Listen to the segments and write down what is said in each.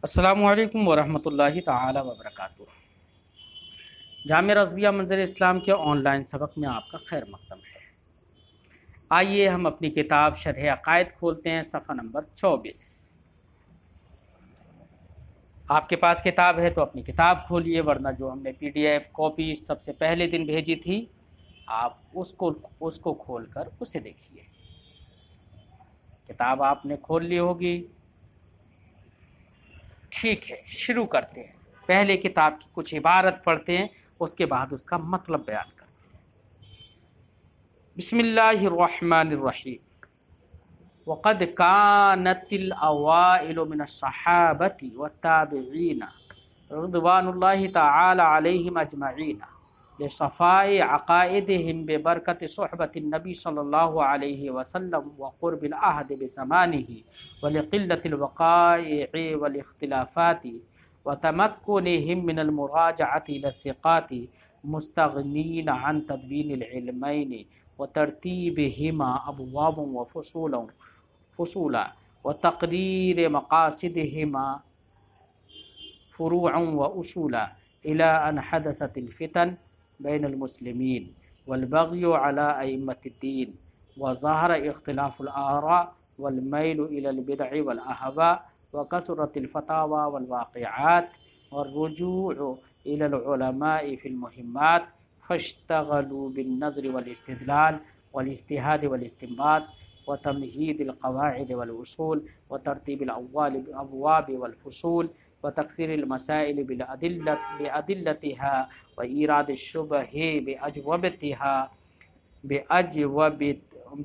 السلام علیکم ورحمۃ اللہ تعالی وبرکاتہ۔ جامعہ رضویہ منظر اسلام کے آن لائن سبق میں آپ کا خیر مقدم ہے۔ آئیے ہم اپنی کتاب شرح عقائد کھولتے ہیں، صفحہ نمبر 24۔ آپ کے پاس کتاب ہے تو اپنی کتاب کھولیے، ورنہ جو ہم نے PDF کاپی سب سے پہلے دن بھیجی تھی آپ اس کو کھول کر اسے دیکھیے۔ کتاب آپ نے کھول لی ہوگی۔ ٹھیک ہے، شروع کرتے ہیں۔ پہلے کتاب کی کچھ عبارت پڑھتے ہیں، اس کے بعد اس کا مطلب بیان کرتے ہیں۔ بسم اللہ الرحمن الرحیم۔ وقد كانت الأوائل من الصحابة والتابعين رضوان الله تعالى عليهم أجمعين لصفاء عقائدهم ببركة صحبة النبي صلى الله عليه وسلم وقرب العهد بزمانه ولقلة الوقائع والاختلافات وتمكنهم من المراجعة إلى الثقات مستغنين عن تدوين العلمين وترتيبهما أبوابا وفصولا وتقرير مقاصدهما فروعا وأصولا إلى أن حدثت الفتن بين المسلمين والبغي على أئمة الدين وظهر اختلاف الآراء والميل إلى البدع والأهواء وكثرت الفتاوى والواقعات والرجوع إلى العلماء في المهمات فاشتغلوا بالنظر والاستدلال والاجتهاد والاستنباط وتمهيد القواعد والأصول وترتيب الأبواب والفصول وتكثير المسائل بأدلتها وإيراد الشبه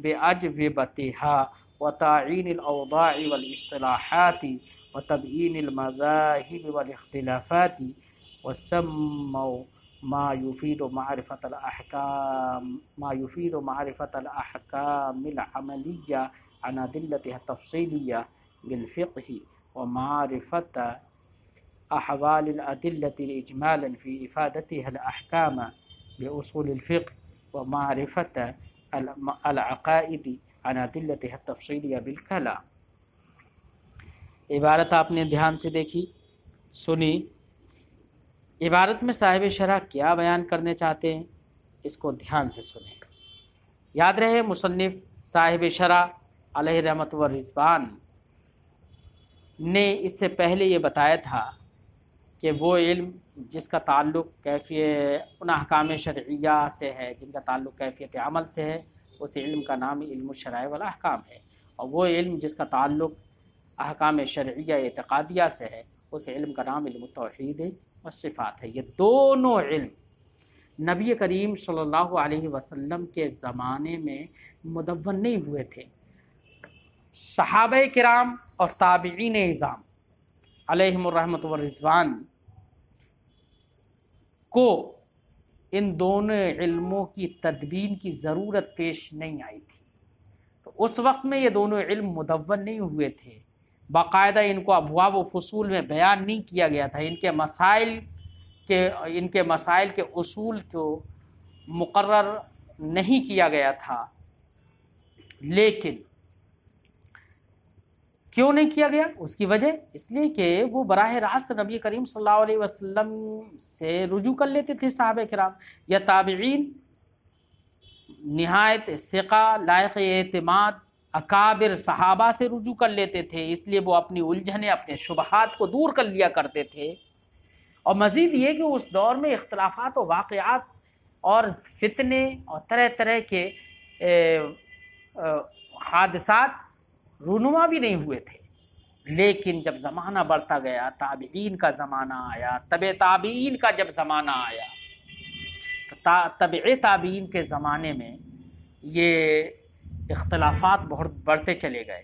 بأجوبتها وتعيين الأوضاع والاصطلاحات وتبيين المذاهب والاختلافات وسموا ما يفيد معرفة الأحكام العملية عن أدلتها التفصيلية بالفقه ومعرفة أحوال الأدلة إجمالا في إفادتها الأحكام بأصول الفقه ومعرفة العقائد عن أدلتها التفصيلية بالكلام۔ عبارت آپ نے دھیان سے دیکھی، سنی۔ عبارت میں صاحب شرح کیا بیان کرنے چاہتے ہیں اس کو دھیان سے سنیں۔ یاد رہے مصنف صاحب شرح علیہ رحمت و رضوان نے اس سے پہلے یہ بتایا تھا کہ وہ علم جس کا تعلق ان احکام شرعیہ سے ہے، جن کا تعلق کیفیت عمل سے ہے، اس علم کا نام علم الشرائع والاحکام ہے، اور وہ علم جس کا تعلق احکام شرعیہ اعتقادیہ سے ہے، اس علم کا نام علم التوحید والصفات ہے۔ یہ دونوں علم نبی کریم صلی اللہ علیہ وسلم کے زمانے میں مدون نہیں ہوئے تھے۔ صحابہ کرام اور تابعین اعظام علیہم الرحمۃ والرضوان کو ان دونوں علموں کی تدوین کی ضرورت پیش نہیں آئی تھی، تو اس وقت میں یہ دونوں علم مدون نہیں ہوئے تھے، باقاعدہ ان کو ابواب و فصول میں بیان نہیں کیا گیا تھا، ان کے مسائل کے اصول کو مقرر نہیں کیا گیا تھا۔ لیکن کیوں نہیں کیا گیا؟ اس کی وجہ اس لیے کہ وہ براہ راست نبی کریم صلی اللہ علیہ وسلم سے رجوع کر لیتے تھے صحابہ کرام یا تابعین، نہایت ثقہ لائق اعتماد اکابر صحابہ سے رجوع کر لیتے تھے، اس لیے وہ اپنی الجھنیں اپنے شبہات کو دور کر لیا کرتے تھے۔ اور مزید یہ کہ اس دور میں اختلافات و واقعات اور فتنے اور طرح طرح کے حادثات رونما بھی نہیں ہوئے تھے۔ لیکن جب زمانہ بڑھتا گیا، تابعین کا زمانہ آیا، تبع تابعین کا جب زمانہ آیا، تو تبع تابعین کے زمانے میں یہ اختلافات بہت بڑھتے چلے گئے،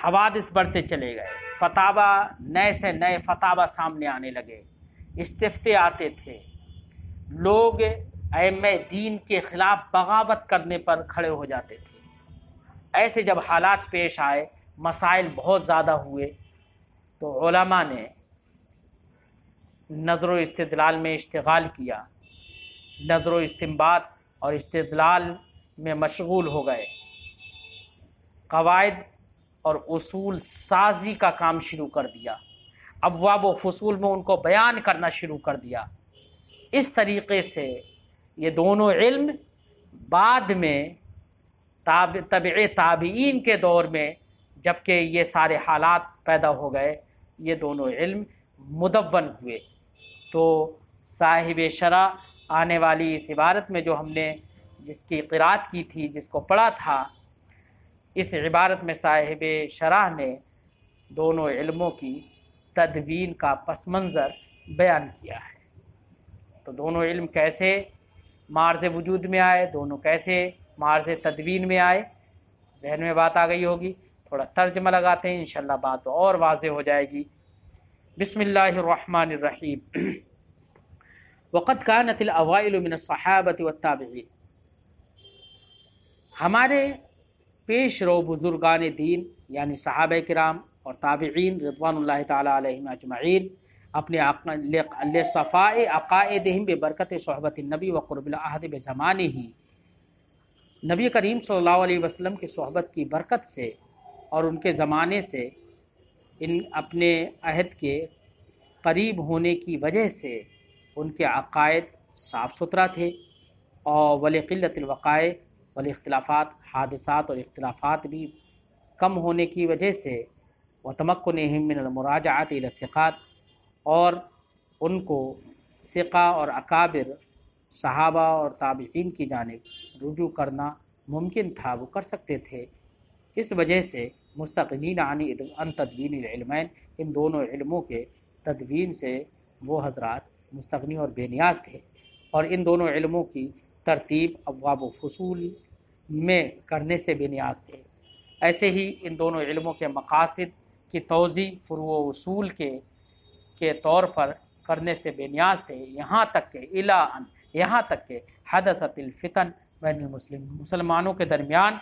حوادث بڑھتے چلے گئے، فتاوی نئے سے نئے فتاوی سامنے آنے لگے، استفتے آتے تھے، لوگ ائمہ دین کے خلاف بغاوت کرنے پر کھڑے ہو جاتے تھے۔ ایسے جب حالات پیش آئے، مسائل بہت زیادہ ہوئے، تو علماء نے نظر و استدلال میں اشتغال کیا، نظر و استنباط اور استدلال میں مشغول ہو گئے، قواعد اور اصول سازی کا کام شروع کر دیا، ابواب و فصول میں ان کو بیان کرنا شروع کر دیا۔ اس طریقے سے یہ دونوں علم بعد میں تبع تابعین کے دور میں جب کہ یہ سارے حالات پیدا ہو گئے، یہ دونوں علم مدون ہوئے۔ تو صاحب شرح آنے والی اس عبارت میں جو ہم نے جس کی قرات کی تھی، جس کو پڑھا تھا، اس عبارت میں صاحب شرح نے دونوں علموں کی تدوین کا پس منظر بیان کیا ہے۔ تو دونوں علم کیسے معرض وجود میں آئے، دونوں کیسے معرض تدوین میں آئے، ذہن میں بات آ گئی ہوگی۔ تھوڑا ترجمہ لگاتے ہیں، انشاءاللہ بات اور واضح ہو جائے گی۔ بسم اللہ الرحمن الرحیم۔ وقد كانت الاوائل من الصحابۃ والتابعین، ہمارے پیش رو بزرگان دین یعنی صحابہ کرام اور تابعین رضوان اللہ تعالی علیہم اجمعین اپنے صفاء عقائدہم ببرکت صحبت النبی وقرب العہد بزمانہ، نبی کریم صلی اللہ علیہ وسلم کی صحبت کی برکت سے اور ان کے زمانے سے، ان اپنے عہد کے قریب ہونے کی وجہ سے ان کے عقائد صاف ستھرا تھے، اور ولقلت الوقائع والاختلافات، حادثات اور اختلافات بھی کم ہونے کی وجہ سے، وتمکنہم من المراجعات الی الثقات، اور ان کو ثقہ اور اکابر صحابہ اور تابعین کی جانب رجوع کرنا ممکن تھا، وہ کر سکتے تھے۔ اس وجہ سے مستغنین عن تدوین العلمین، ان دونوں علموں کے تدوین سے وہ حضرات مستغنی اور بے نیاز تھے، اور ان دونوں علموں کی ترتیب ابواب و فصول میں کرنے سے بے نیاز تھے۔ ایسے ہی ان دونوں علموں کے مقاصد کی توضیح فروع و اصول کے طور پر کرنے سے بے نیاز تھے، یہاں تک کہ حدثت الفتن بین المسلم، مسلمانوں کے درمیان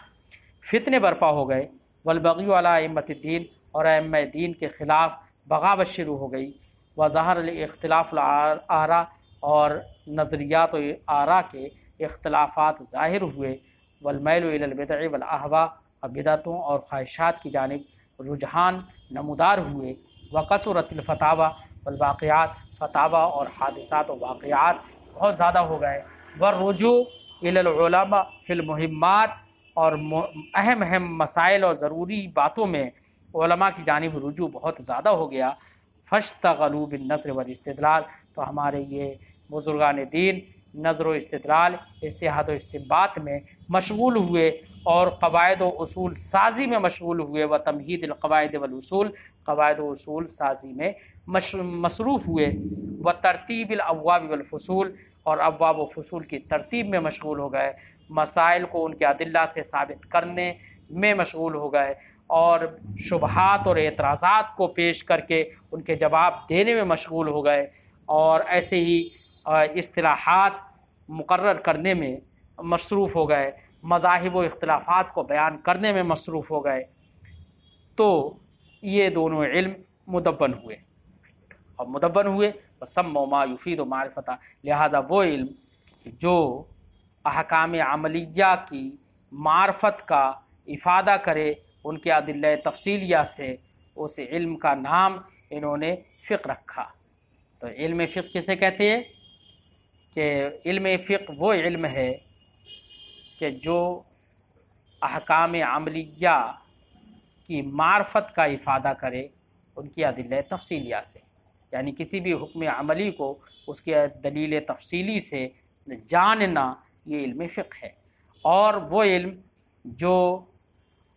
فتنے برپا ہو گئے، والبغی علی ائمۃ الدین، اور ائمہ دین کے خلاف بغاوت شروع ہو گئی، وظہر الاختلاف الآراء، اور نظریات و آراء کے اختلافات ظاہر ہوئے، والمیل الی البدع والاہواء، اور بدعتوں اور خواہشات کی جانب رجحان نمودار ہوئے، وکثرت الفتاوی والواقعات، فتاوی اور حادثات و واقعات بہت زیادہ ہو گئے، والرجوع الی العلماء فی المہمات، اور اہم مسائل اور ضروری باتوں میں علماء کی جانب رجوع بہت زیادہ ہو گیا، فاشتغلوا بالنظر والاستدلال، تو ہمارے یہ بزرگان دین نظر و استدلال، اجتہاد و استنباط میں مشغول ہوئے، اور قواعد و اصول سازی میں مشغول ہوئے، و تمہید القواعد والاصول، قواعد و اصول سازی میں مصروف ہوئے، و ترتیب الابواب والفصول، اور ابواب و فصول کی ترتیب میں مشغول ہو گئے، مسائل کو ان کے ادلہ سے ثابت کرنے میں مشغول ہو گئے، اور شبہات اور اعتراضات کو پیش کر کے ان کے جواب دینے میں مشغول ہو گئے، اور ایسے ہی اصطلاحات مقرر کرنے میں مصروف ہو گئے، مذاہب و اختلافات کو بیان کرنے میں مصروف ہو گئے۔ تو یہ دونوں علم مدون ہوئے، اور مدون ہوئے وسموا ما یفید معرفتہ، لہذا وہ علم جو احکام عملیہ کی معرفت کا افادہ کرے ان کے ادلہ تفصیلیہ سے، اس علم کا نام انہوں نے فقہ رکھا۔ تو علم فقہ کسے کہتے ہیں؟ کہ علم فقہ وہ علم ہے کہ جو احکام عملیہ کی معرفت کا افادہ کرے ان کی ادلہ تفصیلیہ سے، یعنی کسی بھی حکم عملی کو اس کی دلیل تفصیلی سے جاننا، یہ علم فقہ ہے۔ اور وہ علم جو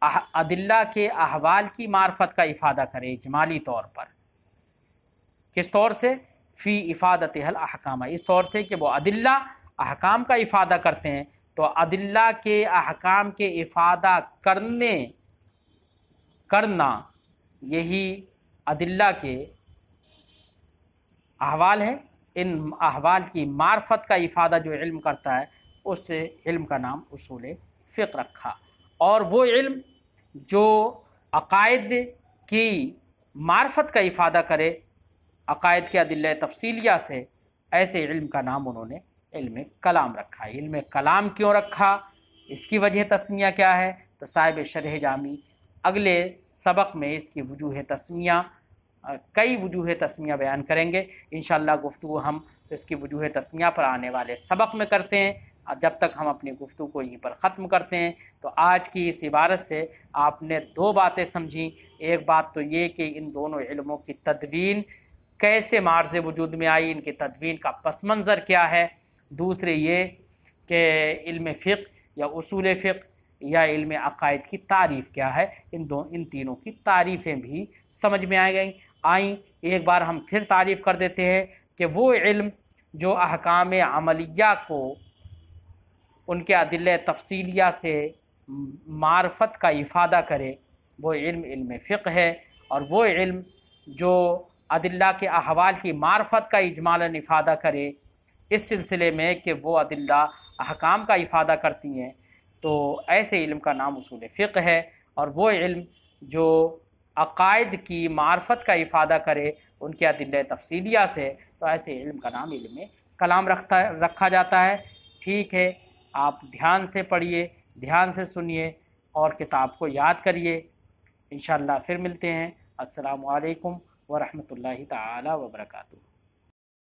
ادلہ کے احوال کی معرفت کا افادہ کرے اجمالی طور پر، کس طور سے؟ فی افادتہ الاحکام، اس طور سے کہ وہ ادلہ احکام کا افادہ کرتے ہیں، تو ادلہ کے احکام کے افادہ کرنا یہی ادلہ کے احوال ہے۔ ان احوال کی معرفت کا افادہ جو علم کرتا ہے اس علم کا نام اصول فقہ رکھا۔ اور وہ علم جو عقائد کی معرفت کا افادہ کرے عقائد کے ادلہ تفصیلیہ سے، ایسے علم کا نام انہوں نے علم کلام رکھا۔ علم کلام کیوں رکھا؟ اس کی وجہ تسمیہ کیا ہے؟ تو صاحب شرح جامی اگلے سبق میں اس کی وجوہ تسمیہ کئی وجوہ تسمیہ بیان کریں گے انشاءاللہ۔ گفتگو ہم اس کی وجوہ تسمیہ پر آنے والے سبق میں کرتے ہیں، جب تک ہم اپنی گفتگو کو یہیں پر ختم کرتے ہیں۔ تو آج کی اس عبارت سے آپ نے دو باتیں سمجھیں۔ ایک بات تو یہ کہ ان دونوں علموں کی تدوین کیسے معرض وجود میں آئی، ان کی تدوین کا پس منظر کیا ہے۔ دوسرے یہ کہ علم فقہ یا اصول فقہ یا علم عقائد کی تعریف کیا ہے، ان تینوں کی تعریفیں بھی سمجھ میں آئیں۔ ایک بار ہم پھر تعریف کر دیتے ہیں کہ وہ علم جو احکام عملیہ کو ان کے ادلہ تفصیلیہ سے معرفت کا افادہ کرے، وہ علم فقہ ہے، اور وہ علم جو ادلہ کے احوال کی معرفت کا اجمالاً افادہ کرے اس سلسلے میں کہ وہ ادلہ احکام کا افادہ کرتی ہیں، تو ایسے علم کا نام اصول فقہ ہے۔ اور وہ علم جو عقائد کی معرفت کا افادہ کرے ان کے ادلہ تفصیلیہ سے، تو ایسے علم کا نام علم کلام رکھا جاتا ہے۔ ٹھیک ہے، آپ دھیان سے پڑھیے، دھیان سے سنیے اور کتاب کو یاد کریے۔ انشاءاللہ پھر ملتے ہیں۔ السلام علیکم ورحمۃ اللہ تعالی وبرکاتہ۔